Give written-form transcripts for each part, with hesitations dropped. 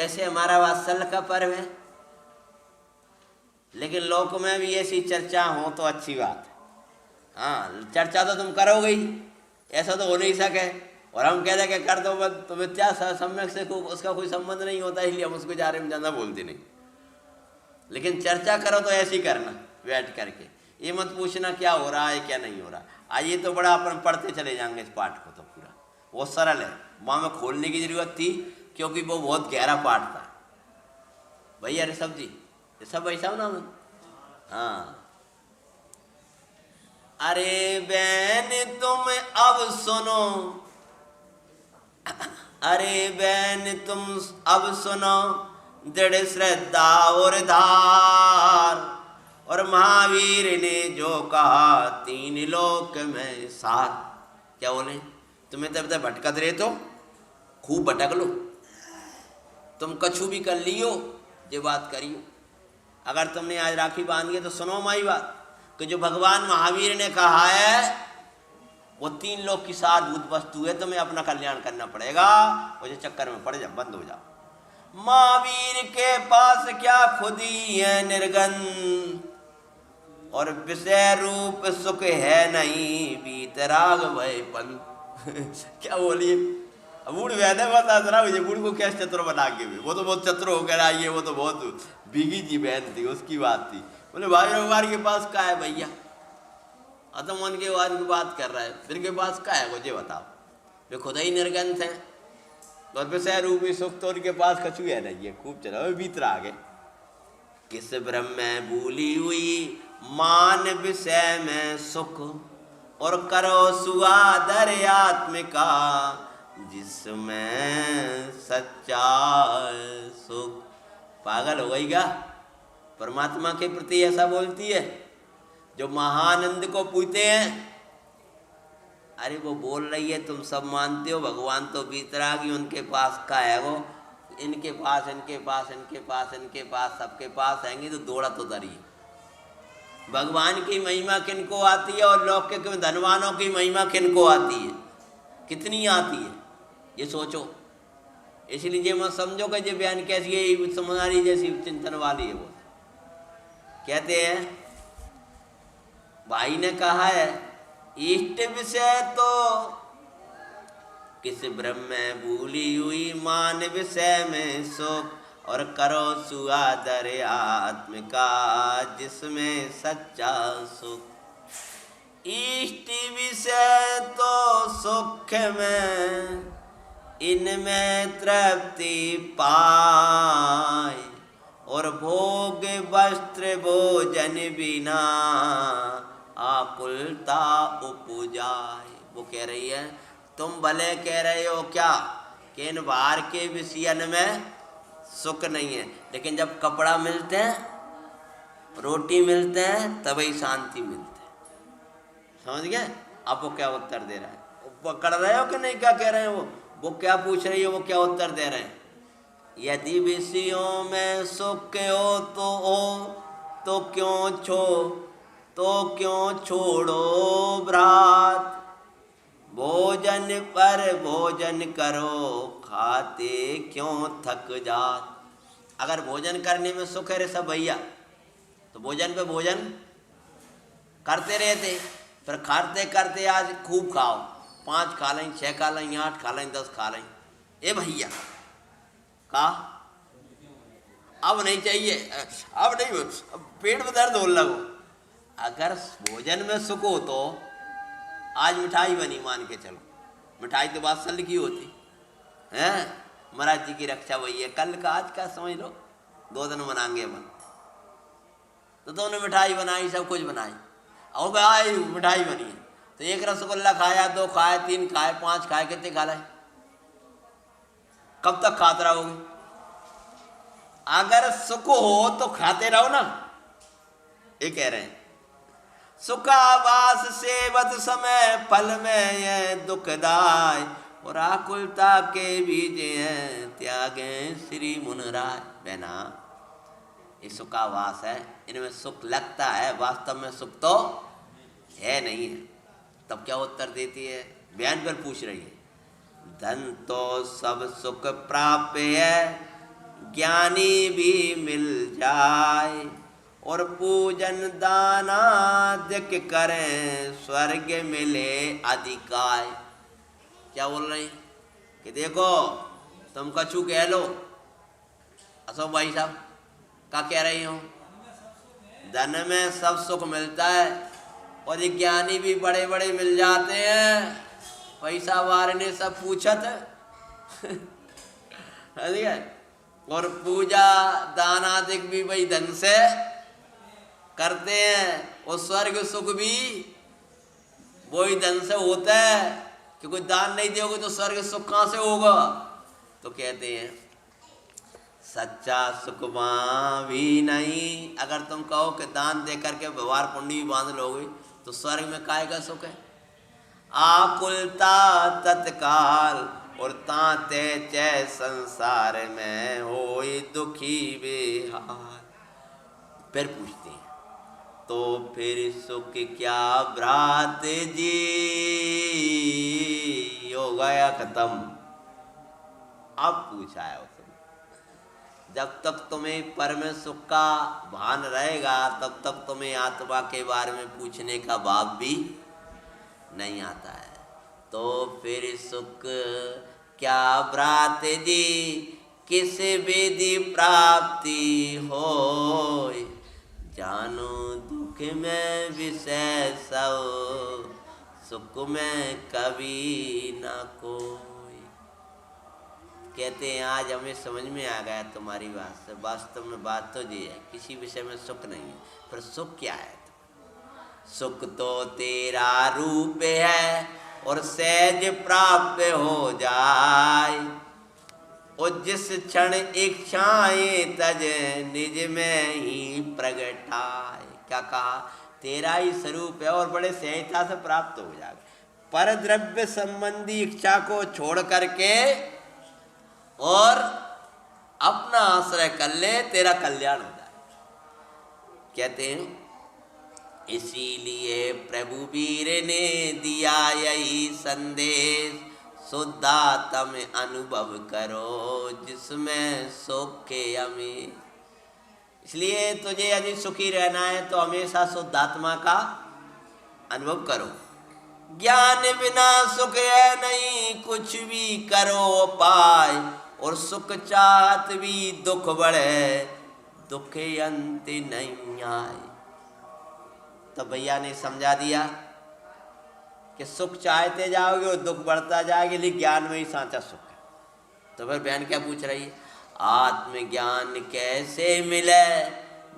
वैसे हमारा वात्सल्य का पर्व है, लेकिन लोक में भी ऐसी चर्चा हो तो अच्छी बात है। हाँ, चर्चा तो तुम करोगे ही, ऐसा तो हो नहीं सके। और हम कह दें कि कर दो मत, तो मिथ्या सम्यक से उसका कोई संबंध नहीं होता, इसलिए हम उसको बारे में ज़्यादा बोलते नहीं। लेकिन चर्चा करो तो ऐसी करना बैठ करके, ये मत पूछना क्या हो रहा है क्या नहीं हो रहा। आइए तो बड़ा अपन पढ़ते चले जाएंगे इस पाठ को, तो पूरा बहुत सरल है, वहाँ में खोलने की जरूरत थी क्योंकि वो बहुत गहरा पाठ था। भैया ऋषभ जी, ऋषभ भाई साहब नाम है? हाँ। अरे बहन तुम अब सुनो, अरे बहन तुम अब सुनो, दृढ़ श्रद्धा और धार, और महावीर ने जो कहा तीन लोक में सार। क्या बोले? तुम्हें तब तक भटकत रहे तो खूब भटक लो, तुम कछु भी कर लियो, ये बात करियो। अगर तुमने आज राखी बांधी है तो सुनो माई बात, कि जो भगवान महावीर ने कहा है वो तीन लोक की सारभूत वस्तु है, तुम्हें अपना कल्याण करना पड़ेगा, मुझे चक्कर में पड़ जा, बंद हो जाओ। महावीर के पास क्या खुदी है निर्गंध, और विषय रूप सुख है नहीं, बीतराग भय पंथ। क्या बोलिए? बूढ़ वैद्य बता रहा, मुझे बूढ़ को कैसे चतुर बना के भी, वो तो बहुत चतुर होकर आई है, वो तो बहुत भीगी जी बहन थी, उसकी बात थी। बोले भाई भगवान के पास क्या है भैया? तो मन के बाद की बात कर रहा है, फिर के पास क्या है मुझे बताओ? वे खुद ही निर्गंथ हैं, और विषय रूपी सुख तो उनके पास कछु है नहीं है। खूब चला बीतरा आगे। किस ब्रह्म में भूली हुई मान विषय में सुख, और करो सुआदर आत्मिका, जिसमें सच्चा सुख। पागल हो गई क्या? परमात्मा के प्रति ऐसा बोलती है? जो महानंद को पूछते हैं, अरे वो बोल रही है तुम सब मानते हो, भगवान तो बीतरागी, उनके पास का है वो, इनके पास इनके पास इनके पास इनके पास सबके पास आएंगे तो दौड़ा तो दरी। भगवान की महिमा किनको आती है और लौकिक धनवानों की महिमा किनको आती है? कितनी आती है ये सोचो। इसलिए ये मत समझो कि ये बयान कैसी है, समझानी जैसी चिंतन वाली है। वो कहते हैं भाई ने कहा है, इष्ट विषय तो किस ब्रह्म में भूली हुई मान विषय में सुख, और करो सुआदर आत्मिका, जिसमें सच्चा सुख। इष्ट विषय तो सुख में इनमें तृप्ति पाए, और भोग वस्त्र भोजन बिना आकुलता उपजाए। वो कह रही है तुम भले कह रहे हो क्या कि इन बाहर के विषयन में सुख नहीं है, लेकिन जब कपड़ा मिलते हैं, रोटी मिलते हैं, तभी शांति मिलती है। समझ गए? अब वो क्या उत्तर दे रहा है? पकड़ रहे हो कि नहीं? क्या कह रहे हैं वो क्या पूछ रही है, वो क्या उत्तर दे रहे हैं? यदि विषयों में सुख हो तो क्यों छोड़ो भ्रात, भोजन पर भोजन करो, खाते क्यों थक जात। अगर भोजन करने में सुख है रे सब भैया, तो भोजन पे भोजन करते रहते, पर खाते करते आज खूब खाओ, 5 खा लें, 6 खा लें, 8 खा लें, 10 खा लें। ए भैया का अब नहीं चाहिए, अब नहीं, पेट में दर्द हो लगो। अगर भोजन में सुख हो तो आज मिठाई बनी, मान के चलो, मिठाई तो वात्सल्य की होती है, महाराज जी की रक्षा वही है। कल का आज का समझ लो, 2 दिन मनाएंगे अपन, तो दोनों मिठाई बनाई, सब कुछ बनाई, और भाई मिठाई बनी है, तो एक रसगुल्ला खाया, 2 खाए, 3 खाए, 5 खाए, कितने खा लाए? कब तक खाते रहोगे? अगर सुख हो तो खाते रहो ना। ये कह रहे हैं सुखावास सेवत समय फल में ये दुखदाय, और आकुलता के बीज हैं त्यागे श्री मुनराय। बहना ये सुखावास है, इनमें सुख लगता है, वास्तव में सुख तो है नहीं है। तब क्या उत्तर देती है? बयान पर पूछ रही है, धन तो सब सुख प्राप्य है, ज्ञानी भी मिल जाए, और पूजन दानादिक करें स्वर्ग मिले अधिकार। क्या बोल रहे हैं कि देखो तुम कछु कह लो, अशोक भाई साहब क्या कह रही हो, धन में सब सुख मिलता है और ये ज्ञानी भी बड़े बड़े मिल जाते हैं, पैसा वाले ने सब पूछत है और पूजा दान आदि भी भाई धन से करते हैं, और स्वर्ग सुख भी वही धन से होता है, क्योंकि दान नहीं दोगे तो स्वर्ग सुख कहाँ से होगा। तो कहते हैं सच्चा सुख वहाँ भी नहीं, अगर तुम कहो कि दान दे करके व्यवहार पुण्य भी बांध लोगे तो स्वर्ग में काय का सुख है। आकुलता तत्काल और ताते चे संसार में होई दुखी बेहाल। फिर पूछते हैं तो फिर सुख क्या भ्रात जी, हो गया खत्म। अब पूछा है उसने, जब तक तुम्हें परम सुख का भान रहेगा तब तक तुम्हें आत्मा के बारे में पूछने का भाव भी नहीं आता है। तो फिर सुख क्या भ्रात जी, किस विधि प्राप्ति होय, जानो दुख में विषय सब, सुख में कभी ना कोई। कहते हैं आज हमें समझ में आ गया तुम्हारी बात से, वास्तव में बात तो ये है किसी विषय में सुख नहीं है। पर सुख क्या है? सुख तो तेरा रूप है और सहज प्राप्त हो जाए, और जिस क्षण इच्छाएं तज निज में ही प्रगटाए। क्या कहा? तेरा ही स्वरूप है और बड़े सहजता से प्राप्त हो जाएगा। पर द्रव्य संबंधी इच्छा को छोड़ करके और अपना आश्रय कर ले, तेरा कल्याण हो जाए। कहते हैं इसीलिए प्रभु वीर ने दिया यही संदेश, शुद्धात्म अनुभव करो जिसमें सुख अमीर। इसलिए तुझे यदि सुखी रहना है तो हमेशा शुद्धात्मा का अनुभव करो। ज्ञान बिना सुख है नहीं, कुछ भी करो पाए, और सुख चाहत भी दुख बढ़े, दुख अंत नहीं आए। तो भैया ने समझा दिया कि सुख चाहते जाओगे और दुख बढ़ता जाएगा, लेकिन ज्ञान में ही सांचा सुख है। तो फिर बहन क्या पूछ रही है? आत्मज्ञान कैसे मिले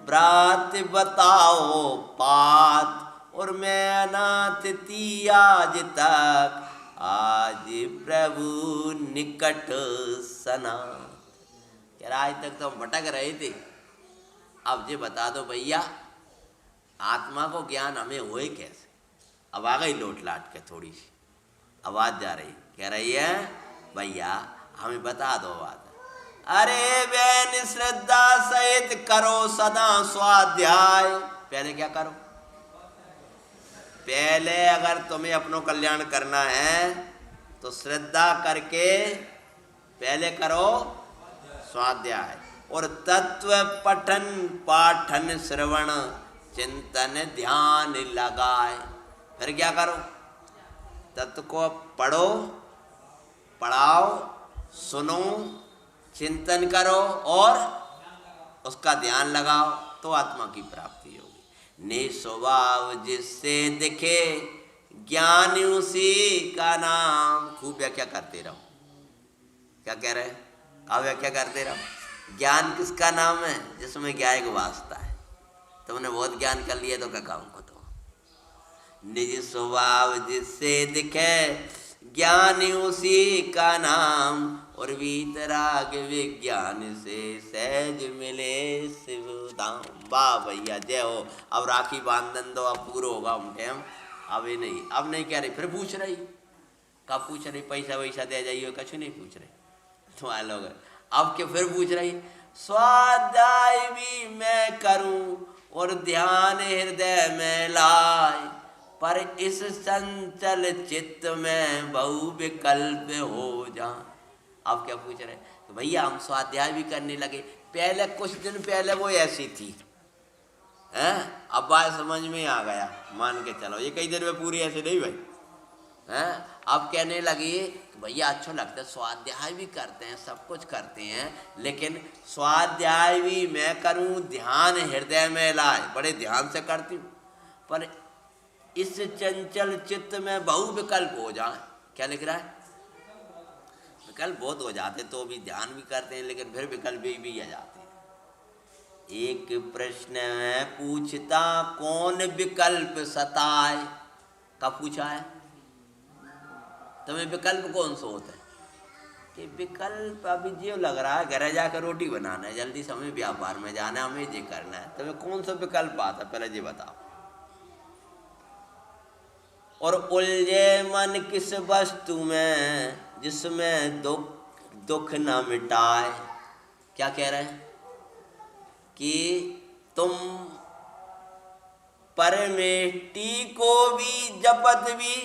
ब्रात बताओ पात, और मैं अनाथ थी आज तक, आज प्रभु निकट सनाथ। क्या आज तक तो हम भटक रहे थे, अब ये बता दो भैया आत्मा को ज्ञान हमें हुए कैसे। अब आ गई लोट लाट के थोड़ी सी आवाज जा रही, कह रही है भैया हमें बता दो बात। अरे बहन श्रद्धा सहित करो सदा स्वाध्याय। पहले क्या करो? पहले अगर तुम्हें अपनो कल्याण करना है तो श्रद्धा करके पहले करो स्वाध्याय, और तत्व पठन पाठन श्रवण चिंतन ध्यान लगाए। फिर क्या करो? तत्व को पढ़ो, पढ़ाओ, सुनो, चिंतन करो और उसका ध्यान लगाओ, तो आत्मा की प्राप्ति होगी। निस्वभाव जिससे दिखे ज्ञान उसी का नाम। खूब व्याख्या करते रहो। क्या कह रहे हैं? आप व्याख्या करते रहो। ज्ञान किसका नाम है? जिसमें ज्ञान को वास्ता है। तुमने बहुत ज्ञान कर लिया तो क्या काम को? तो निज स्वभाव जिससे दिखे ज्ञान उसी का नाम, और वीतराग विज्ञान से सहज मिले शिव धाम। वाह भैया जय हो। अब राखी बांधन दो, अब पूरा होगा हम टाइम। अब ये नहीं, अब नहीं कह रही, फिर पूछ रही। कब पूछ रही? पैसा वैसा दे जाइए, कछु नहीं पूछ रहे तुम्हारे लोग। अब के फिर पूछ रही स्वाध्याय भी मैं करूं और ध्यान हृदय में लाए, पर इस संचल चित्त में बहु विकल्प हो जा। अब क्या पूछ रहे तो भैया हम स्वाध्याय भी करने लगे, पहले कुछ दिन पहले वो ऐसी थी हैं, अब बात समझ में आ गया, मान के चलो ये कई दिन में पूरी ऐसे नहीं भाई हैं। अब कहने लगी कि भैया अच्छा लगता है, स्वाध्याय भी करते हैं, सब कुछ करते हैं, लेकिन स्वाध्याय भी मैं करूं, ध्यान हृदय में लाए, बड़े ध्यान से करती हूँ, पर इस चंचल चित्त में बहु विकल्प हो जाए। क्या लिख रहा है? विकल्प बहुत हो जाते, तो भी ध्यान भी करते हैं, लेकिन फिर विकल्प भी आ जाते हैं। एक प्रश्न पूछता कौन विकल्प सताए, कब पूछा है? तुम्हें विकल्प कौन सा होता है? कि विकल्प अभी जो लग रहा है घर जाकर रोटी बनाना है, जल्दी से हमें व्यापार में जाना है, हमें ये करना है, तुम्हें कौन सा विकल्प आता है पहले ये बताओ। और उलझे मन किस वस्तु में जिसमें दुख न मिटाए। क्या कह रहे हैं कि तुम परमेष्टि को भी जपत भी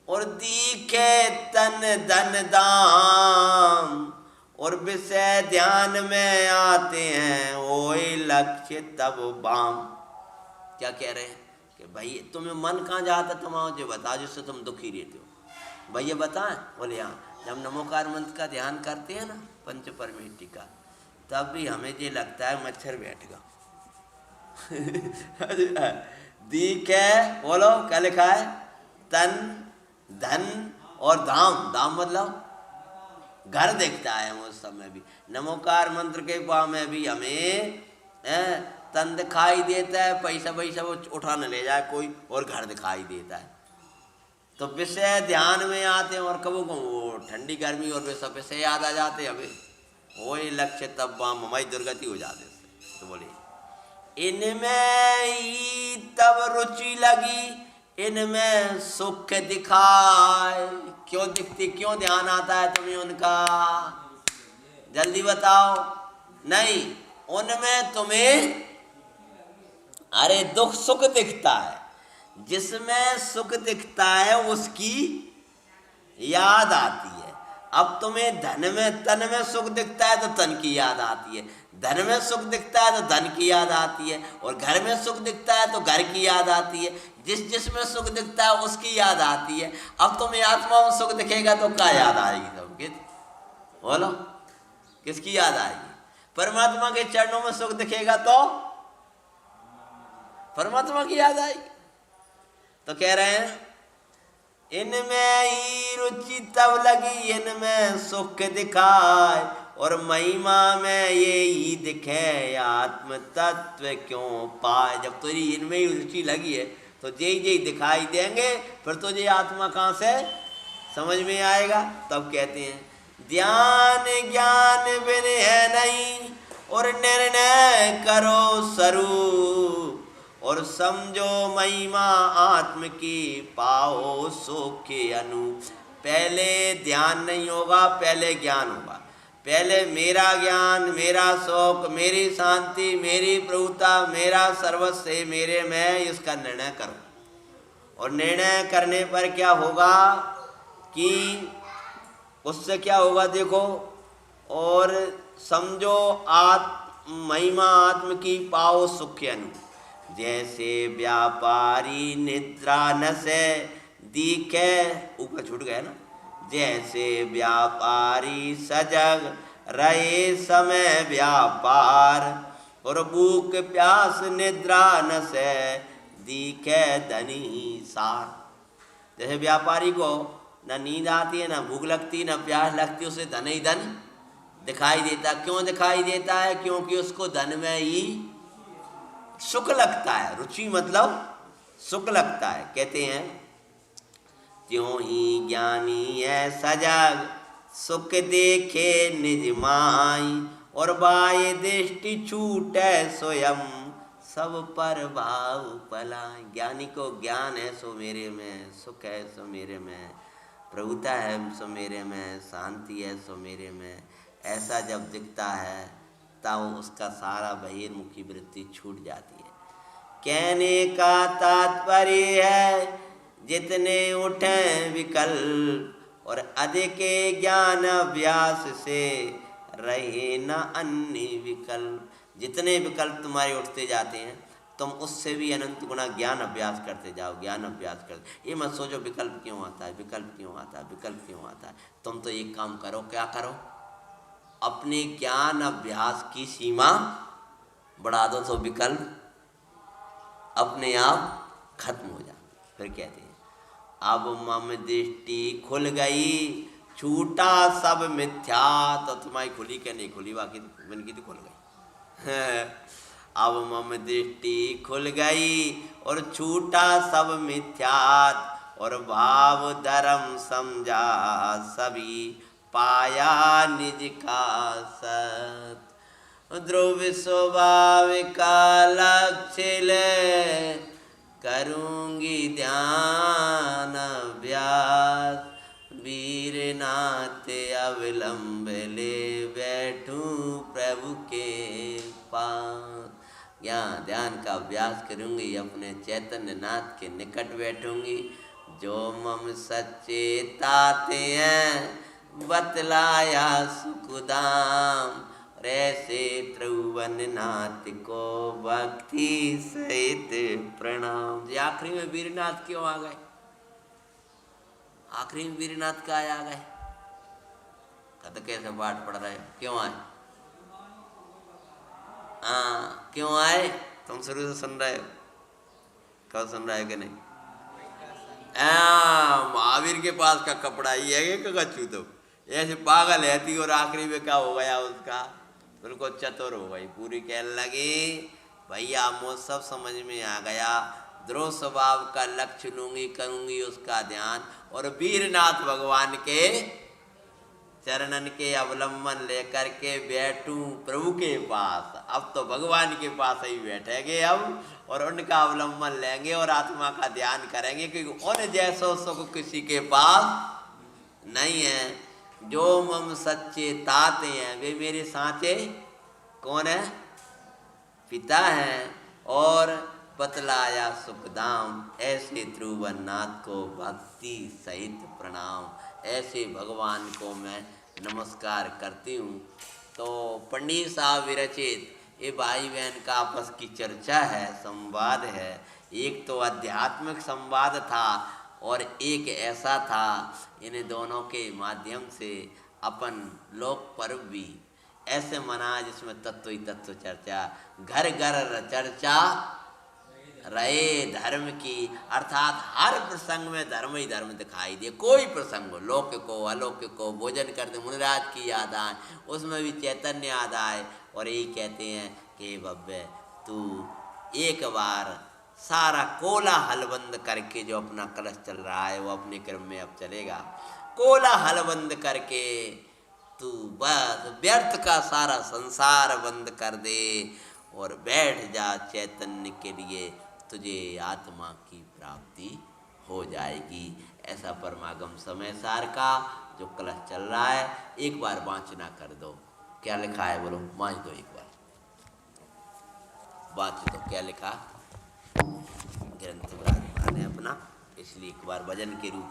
और दीखे तन धन दाम, और विषय ध्यान में आते हैं ओए लक्ष्य तब बाम। क्या कह रहे हैं कि भाई तुम्हें मन कहाँ जाता, तुम मुझे बता जिससे तुम दुखी रहते हो। भैया बताएं? बोले हाँ, जब नमोकार मंत्र का ध्यान करते हैं ना पंच परमेष्टि का, तब भी हमें ये लगता है मच्छर बैठ गया। दीखे बोलो क्या लिखा है? तन धन और धाम, धाम मतलब घर दिखता है उस समय भी। नमोकार मंत्र के पास में भी हमें तन दिखाई देता है, पैसा पैसा वो उठाने ले जाए कोई, और घर दिखाई देता है। तो विषय ध्यान में आते हैं, और कबो वो ठंडी गर्मी और सब विषय याद आ जाते हैं हमें, वही लक्ष्य तब बाम हमारी दुर्गति हो जाती है। तो बोले इनमें ही तब रुचि लगी, इनमें सुख दिखाए। क्यों दिखती, क्यों ध्यान आता है तुम्हें उनका? जल्दी बताओ। नहीं, उनमें तुम्हें अरे दुख सुख दिखता है, जिसमें सुख दिखता है उसकी याद आती है। अब तुम्हें धन में तन में सुख दिखता है तो तन की याद आती है, धन में सुख दिखता है तो धन की याद आती है, और घर में सुख दिखता है तो घर की याद आती है, जिसमें सुख दिखता है उसकी याद आती है। अब तुम्हें आत्मा में सुख दिखेगा तो क्या याद आएगी? सबके बोलो किसकी याद आएगी? परमात्मा के चरणों में सुख दिखेगा तो परमात्मा की याद आएगी। तो कह रहे हैं इनमें ही रुचि तब लगी, इनमें सुख दिखाए, और महिमा में ये ही दिखे आत्म तत्व क्यों पाए। जब तुझे इनमें ही रुचि लगी है तो जे दिखाई देंगे, फिर तुझे आत्मा कहाँ से समझ में आएगा? तब कहते हैं ध्यान ज्ञान बिन है नहीं, और निर्णय करो स्वरूप, और समझो महिमा आत्म की पाओ सुख अनु। पहले ध्यान नहीं होगा, पहले ज्ञान होगा। पहले मेरा ज्ञान, मेरा शौक, मेरी शांति, मेरी प्रभुता, मेरा सर्वस्व मेरे में, इसका निर्णय करो। और निर्णय करने पर क्या होगा कि उससे क्या होगा देखो, और समझो महिमा आत्म की पाओ सुख अनु। जैसे व्यापारी निद्रा न से दिखे, ऊपर छूट गया ना, जैसे व्यापारी सजग रहे समय व्यापार, और भूख प्यास निद्रा न से दिखे धनी सार। जैसे व्यापारी को न नींद आती है, न भूख लगती, न प्यास लगती, उसे धन ही धन दिखाई देता। क्यों दिखाई देता है? क्योंकि उसको धन में ही सुख लगता है। रुचि मतलब सुख लगता है। कहते हैं त्यों ही ज्ञानी है सजग, सुख देखे निज माई, और बाह्य दृष्टि छूटे स्वयं, सब पर भाव पलाय। ज्ञानी को ज्ञान है सो मेरे में, सुख है सो मेरे में, प्रभुता है सो मेरे में, शांति है सो मेरे में। ऐसा जब दिखता है तब उसका सारा बहिर्मुखी वृत्ति छूट जाती है। कहने का तात्पर्य है जितने उठे विकल्प, और अधिक ज्ञान अभ्यास से रहे न अन्य विकल्प। जितने विकल्प तुम्हारे उठते जाते हैं तुम उससे भी अनंत गुना ज्ञान अभ्यास करते जाओ, ज्ञान अभ्यास करते। ये मत सोचो विकल्प क्यों आता है, विकल्प क्यों आता है, विकल्प क्यों आता है। तुम तो एक काम करो, क्या करो, अपने ज्ञान अभ्यास की सीमा बढ़ा दो तो विकल्प अपने आप खत्म हो जाते। फिर कहते हैं अब मम दृष्टि खुल गई, छूटा सब मिथ्या। तो तुम्हारी खुली क्या नहीं खुली, बाकी मन की तो खुल गई। अब मम दृष्टि खुल गई और छूटा सब मिथ्यात, और भाव धर्म समझा सभी पाया निज का सत। ध्रुव स्वभाव का लक्ष्य ले करूंगी ध्यान अभ्यास, वीरनाथ अविलंब ले बैठूं प्रभु के पास। यहाँ ध्यान का अभ्यास करूंगी, अपने चैतन्य नाथ के निकट बैठूंगी। जो मम सच्चे ताते हैं बतलाया सुखदाम, ऐसे त्रिभुवन नाथ को भक्ति सहित प्रणाम। ये आखिरी में वीरनाथ क्यों आ गए, आखिरी में वीरनाथ का आ गए। कद कैसे पाठ पढ़ रहे हो, क्यों आए? हाँ क्यों आए? तुम शुरू से सुन रहे हो, कब सुन रहे हो कि नहीं? महावीर के पास का कपड़ा ही है कि कच्चू तो ऐसे पागल है थी, और आखिरी में क्या हो गया उसका, बिल्कुल चतुर हो गई पूरी। कहने लगी भैया मुझे सब समझ में आ गया, ध्रुव स्वभाव का लक्ष्य लूंगी, करूंगी उसका ध्यान, और वीरनाथ भगवान के चरणन के अवलंबन लेकर के बैठूं प्रभु के पास। अब तो भगवान के पास ही बैठेंगे अब, और उनका अवलंबन लेंगे और आत्मा का ध्यान करेंगे, क्योंकि उन जैसो सुख किसी के पास नहीं है। जो मम सच्चे ताते हैं वे मेरे साचे कौन है? पिता हैं। और बतलाया सुखदाम, ऐसे त्रिभुवननाथ को भक्ति सहित प्रणाम। ऐसे भगवान को मैं नमस्कार करती हूँ। तो पंडित साहब विरचित ये भाई बहन का आपस की चर्चा है, संवाद है। एक तो आध्यात्मिक संवाद था और एक ऐसा था इन्हें दोनों के माध्यम से अपन लोक पर्व भी ऐसे मना जिसमें तत्व ही तत्व चर्चा, घर घर चर्चा रहे धर्म की, अर्थात हर प्रसंग में धर्म ही धर्म दिखाई दे। कोई प्रसंग हो, लौकिक हो अलौकिक हो, भोजन करते मुनिराज की याद आए, उसमें भी चैतन्य याद आए। और यही कहते हैं कि भव्य तू एक बार सारा कोलाहल बंद करके, जो अपना कलश चल रहा है वो अपने क्रम में अब चलेगा, कोलाहल बंद करके तू बस व्यर्थ का सारा संसार बंद कर दे और बैठ जा चैतन्य के लिए, तुझे आत्मा की प्राप्ति हो जाएगी। ऐसा परमागम समय सार का जो कलश चल रहा है एक बार वांचना कर दो। क्या लिखा है बोलो, वांच दो एक बार, वांच दो क्या लिखा। ग्रंथ विराजमान है अपना, इसलिए एक बार भजन के रूप